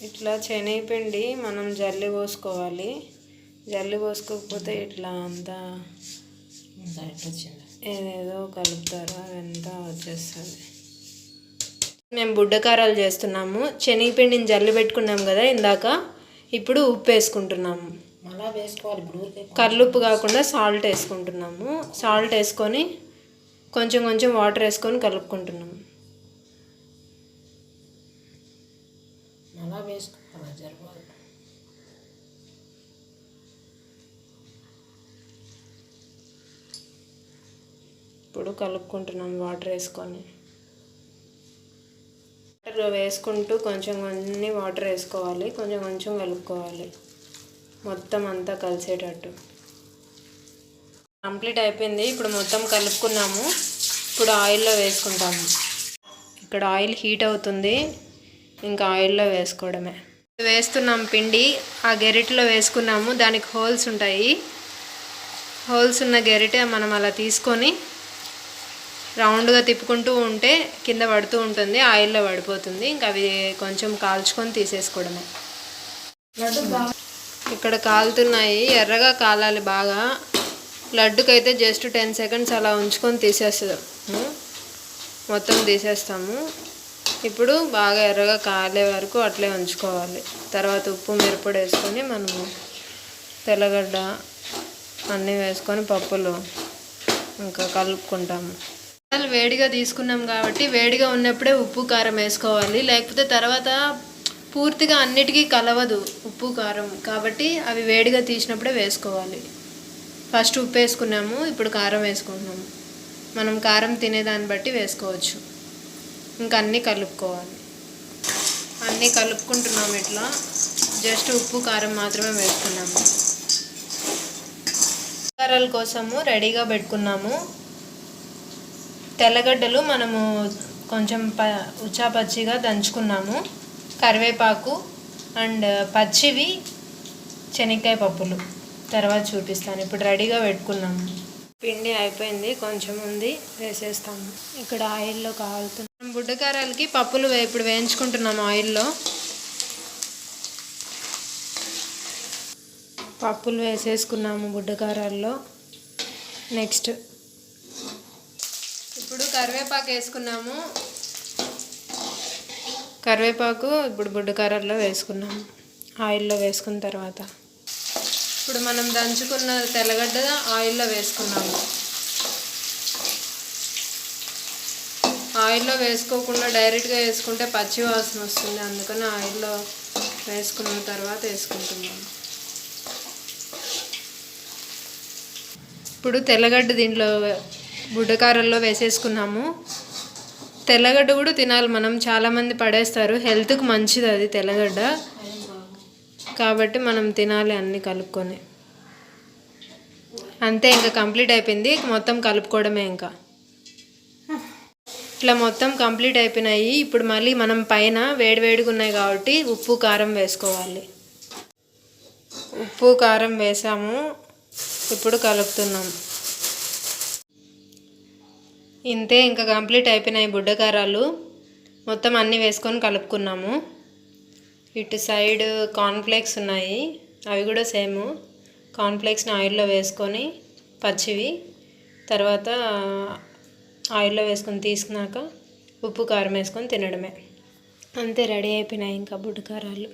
ఇట్లా శనగపిండి మనం జల్లి పోసుకోవాలి. జల్లి పోసుకోకపోతే ఇట్లా అంతా ఏదేదో కలుపుతారు, అదంతా వచ్చేస్తుంది. మేము బుడ్డకారాలు చేస్తున్నాము. శనగపిండిని జల్లి పెట్టుకున్నాం కదా ఇందాక. ఇప్పుడు ఉప్పు వేసుకుంటున్నాము. మళ్ళీ వేసుకోవాలి. కల్లుప్పు కాకుండా సాల్ట్ వేసుకుంటున్నాము. సాల్ట్ వేసుకొని కొంచెం కొంచెం వాటర్ వేసుకొని కలుపుకుంటున్నాము. మళ్ళీ వేసుకోవాలి జరగాలి. ఇప్పుడు కలుపుకుంటున్నాం వాటర్ వేసుకొని. వాటర్ వేసుకుంటూ కొంచెం కొన్ని వాటర్ వేసుకోవాలి, కొంచెం కొంచెం కలుపుకోవాలి మొత్తం అంతా కలిసేటట్టు. కంప్లీట్ అయిపోయింది. ఇప్పుడు మొత్తం కలుపుకున్నాము. ఇప్పుడు ఆయిల్లో వేసుకుంటాము. ఇక్కడ ఆయిల్ హీట్ అవుతుంది, ఇంకా ఆయిల్లో వేసుకోవడమే. వేస్తున్నాం పిండి. ఆ గెరిటలో వేసుకున్నాము. దానికి హోల్స్ ఉంటాయి. హోల్స్ ఉన్న గెరిట మనం అలా తీసుకొని రౌండ్గా తిప్పుకుంటూ ఉంటే కింద పడుతూ ఉంటుంది, ఆయిల్లో పడిపోతుంది. ఇంకా అవి కొంచెం కాల్చుకొని తీసేసుకోవడమే. ఇక్కడ కాలుతున్నాయి, ఎర్రగా కాలాలి బాగా. లడ్డుకైతే జస్ట్ 10 సెకండ్స్ అలా ఉంచుకొని తీసేస్తాము. మొత్తం తీసేస్తాము. ఇప్పుడు బాగా ఎర్రగా కాలే వరకు అట్లే ఉంచుకోవాలి. తర్వాత ఉప్పు మిరపొడి వేసుకొని మనము తెల్లగడ్డ అన్నీ వేసుకొని పప్పులు ఇంకా కలుపుకుంటాము. వేడిగా తీసుకున్నాం కాబట్టి వేడిగా ఉన్నప్పుడే ఉప్పు కారం వేసుకోవాలి, లేకపోతే తర్వాత పూర్తిగా అన్నిటికీ కలవదు ఉప్పు కారం. కాబట్టి అవి వేడిగా తీసినప్పుడే వేసుకోవాలి. ఫస్ట్ ఉప్పు వేసుకున్నాము, ఇప్పుడు కారం వేసుకుంటున్నాము. మనం కారం తినేదాన్ని బట్టి వేసుకోవచ్చు. ఇంకా అన్నీ కలుపుకోవాలి. అన్నీ కలుపుకుంటున్నాము. ఇట్లా జస్ట్ ఉప్పు కారం మాత్రమే వేసుకున్నాము. కారాల కోసము రెడీగా పెట్టుకున్నాము. తెల్లగడ్డలు మనము కొంచెం ఉచ్చాపచ్చిగా దంచుకున్నాము. కరివేపాకు అండ్ పచ్చివి శనక్కాయ పప్పులు తర్వాత చూపిస్తాను. ఇప్పుడు రెడీగా పెట్టుకున్నాము. పిండి అయిపోయింది, కొంచెం ఉంది, వేసేస్తాము. ఇక్కడ ఆయిల్లో కాలుతున్నాం. బుడ్డకారాలకి పప్పులు ఇప్పుడు వేయించుకుంటున్నాము ఆయిల్లో. పప్పులు వేసేసుకున్నాము బుడ్డకారాల్లో. నెక్స్ట్ ఇప్పుడు కరివేపాకు వేసుకున్నాము. కరివేపాకు ఇప్పుడు బుడ్డకారాల్లో వేసుకున్నాము ఆయిల్లో వేసుకున్న తర్వాత. ఇప్పుడు మనం దంచుకున్న తెల్లగడ్డ ఆయిల్లో వేసుకున్నాము. ఆయిల్లో వేసుకోకుండా డైరెక్ట్గా వేసుకుంటే పచ్చి వాసన వస్తుంది, అందుకని ఆయిల్లో వేసుకున్న తర్వాత వేసుకుంటున్నాము. ఇప్పుడు తెల్లగడ్డ దీంట్లో బుడ్డకారంలో వేసేసుకున్నాము. తెల్లగడ్డ కూడా తినాలి మనం, చాలామంది పడేస్తారు. హెల్త్కి మంచిది అది తెల్లగడ్డ, కాబట్టి మనం తినాలి అన్నీ కలుపుకొని. అంతే, ఇంకా కంప్లీట్ అయిపోయింది. మొత్తం కలుపుకోవడమే. ఇంకా ఇట్లా మొత్తం కంప్లీట్ అయిపోయినాయి. ఇప్పుడు మళ్ళీ మనం పైన వేడివేడిగా ఉన్నాయి కాబట్టి ఉప్పు కారం వేసుకోవాలి. ఉప్పు కారం వేసాము. ఇప్పుడు కలుపుతున్నాం. ఇంతే, ఇంకా కంప్లీట్ అయిపోయినాయి బుడ్డకారాలు. మొత్తం అన్నీ వేసుకొని కలుపుకున్నాము. ఇటు సైడ్ కార్న్ఫ్లేక్స్ ఉన్నాయి, అవి కూడా సేమ్. కార్న్ఫ్లేక్స్ని ఆయిల్లో వేసుకొని పచ్చివి తర్వాత ఆయిల్లో వేసుకొని తీసుకున్నాక ఉప్పు కారం వేసుకొని తినడమే. అంతే, రెడీ అయిపోయినాయి ఇంకా బుడ్డకారాలు.